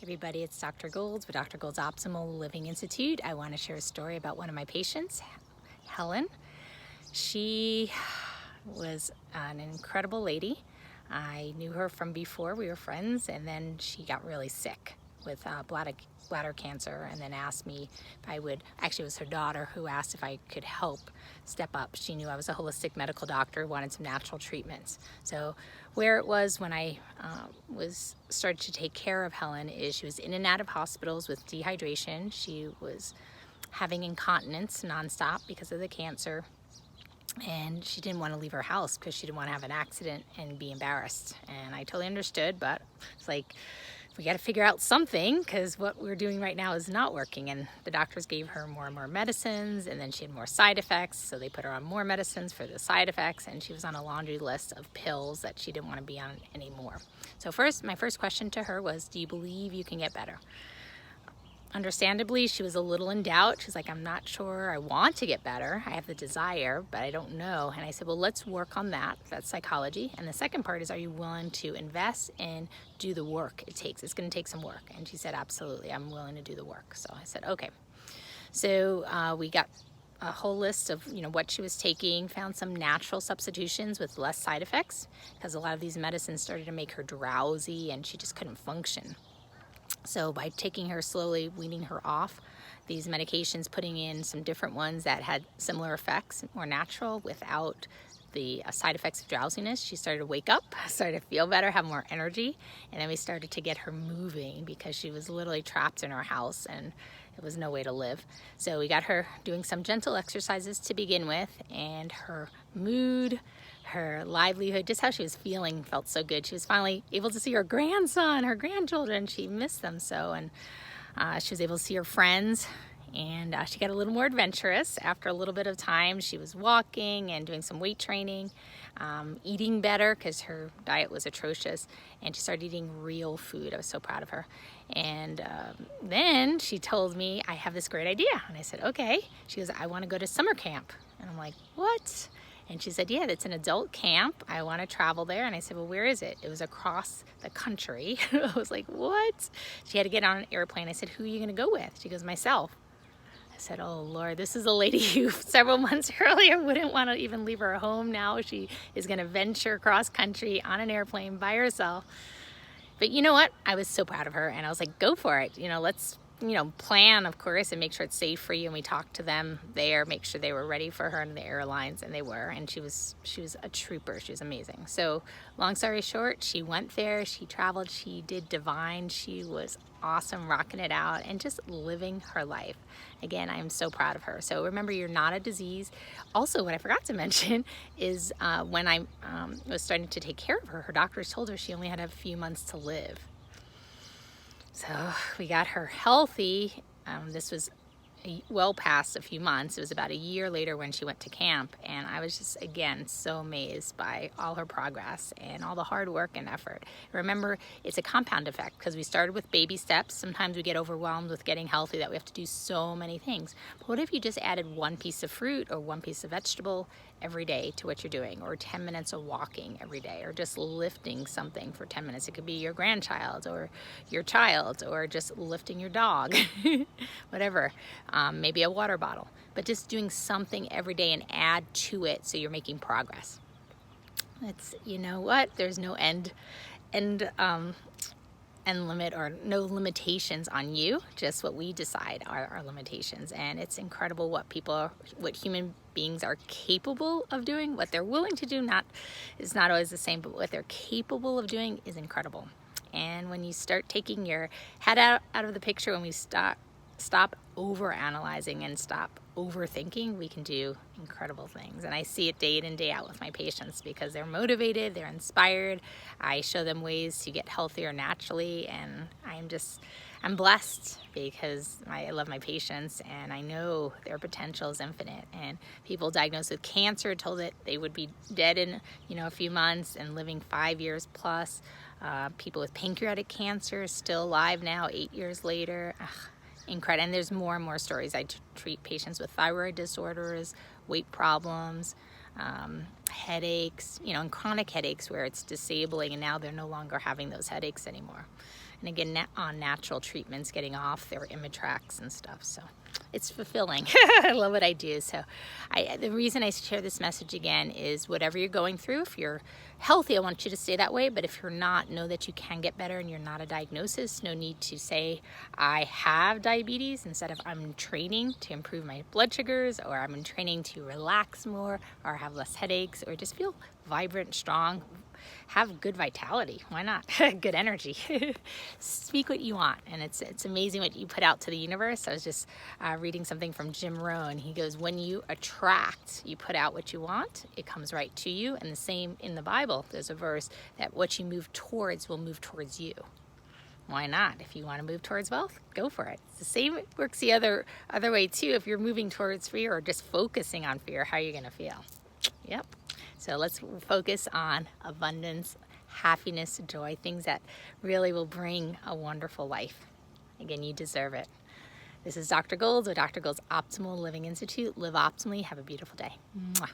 Everybody, it's Dr. Golds with Dr. Golds Optimal Living Institute. I want to share a story about one of my patients, Helen. She was an incredible lady. I knew her from before, we were friends, and then she got really sick with bladder cancer and then asked me if I would, actually it was her daughter who asked if I could help step up. She knew I was a holistic medical doctor, wanted some natural treatments. So where it was when I started to take care of Helen is she was in and out of hospitals with dehydration. She was having incontinence nonstop because of the cancer. And she didn't want to leave her house because she didn't want to have an accident and be embarrassed. And I totally understood, but it's like, we got to figure out something because what we're doing right now is not working. And the doctors gave her more and more medicines, and then she had more side effects. So they put her on more medicines for the side effects, and she was on a laundry list of pills that she didn't want to be on anymore. So my first question to her was, do you believe you can get better? Understandably, she was a little in doubt. She's like, I'm not sure I want to get better. I have the desire, but I don't know. And I said, well, let's work on that. That's psychology. And the second part is, are you willing to invest and do the work it takes? It's going to take some work. And she said, absolutely, I'm willing to do the work. So I said, okay. So we got a whole list of what she was taking, found some natural substitutions with less side effects because a lot of these medicines started to make her drowsy and she just couldn't function. So by taking her slowly, weaning her off these medications, putting in some different ones that had similar effects, more natural, without the side effects of drowsiness, she started to wake up, started to feel better, have more energy, and then we started to get her moving because she was literally trapped in our house and it was no way to live. So we got her doing some gentle exercises to begin with, and her mood, her livelihood, just how she was feeling felt so good. She was finally able to see her grandson, her grandchildren. She missed them so, and she was able to see her friends, and she got a little more adventurous after a little bit of time. She was walking and doing some weight training, eating better because her diet was atrocious, and she started eating real food. I was so proud of her. And then she told me, I have this great idea. And I said, okay. She goes, I want to go to summer camp. And I'm like, what? And she said, yeah, it's an adult camp. I want to travel there. And I said, well, where is it? It was across the country. I was like, what? She had to get on an airplane. I said, who are you going to go with? She goes, myself. I said, oh, Lord, this is a lady who several months earlier wouldn't want to even leave her home. Now she is going to venture cross country on an airplane by herself. But you know what? I was so proud of her, and I was like, go for it. Let's plan, of course, and make sure it's safe for you. And we talked to them there, make sure they were ready for her and the airlines, and they were. And she was a trooper. She was amazing. So long story short, she went there, she traveled, she did divine. She was awesome, rocking it out and just living her life. Again, I am so proud of her. So remember, you're not a disease. Also, what I forgot to mention is when I was starting to take care of her, her doctors told her she only had a few months to live. So we got her healthy. This was well past a few months. It was about a year later when she went to camp, and I was just, again, so amazed by all her progress and all the hard work and effort. Remember, it's a compound effect because we started with baby steps. Sometimes we get overwhelmed with getting healthy that we have to do so many things. But what if you just added one piece of fruit or one piece of vegetable every day to what you're doing, or 10 minutes of walking every day, or just lifting something for 10 minutes. It could be your grandchild or your child, or just lifting your dog, whatever, maybe a water bottle, but just doing something every day and add to it so you're making progress. It's, there's no end limit or no limitations on you, just what we decide are our limitations. And it's incredible what human beings are capable of doing. What they're willing to do is not always the same, but what they're capable of doing is incredible. And when you start taking your head out of the picture, when we stop over-analyzing and stop overthinking, we can do incredible things. And I see it day in and day out with my patients because they're motivated, they're inspired. I show them ways to get healthier naturally, and I'm blessed because I love my patients, and I know their potential is infinite. And people diagnosed with cancer told that they would be dead in a few months and living 5 years plus. People with pancreatic cancer still alive now 8 years later. Incredible. And there's more and more stories. I treat patients with thyroid disorders, weight problems, headaches, and chronic headaches where it's disabling, and now they're no longer having those headaches anymore. And again, on natural treatments, getting off their Imitrax and stuff. So it's fulfilling. I love what I do. So the reason I share this message again is whatever you're going through, if you're healthy, I want you to stay that way. But if you're not, know that you can get better and you're not a diagnosis. No need to say, I have diabetes, instead of I'm training to improve my blood sugars, or I'm in training to relax more, or have less headaches, or just feel vibrant, strong, have good vitality. Why not? Good energy. Speak what you want. And it's amazing what you put out to the universe. I was just reading something from Jim Rohn. He goes, when you attract, you put out what you want, it comes right to you. And the same in the Bible. There's a verse that what you move towards will move towards you. Why not? If you want to move towards wealth, go for it. It's the same, it works the other way too. If you're moving towards fear or just focusing on fear, how are you going to feel? Yep. So let's focus on abundance, happiness, joy, things that really will bring a wonderful life. Again, you deserve it. This is Dr. Golds of Dr. Golds Optimal Living Institute. Live optimally. Have a beautiful day. Mwah.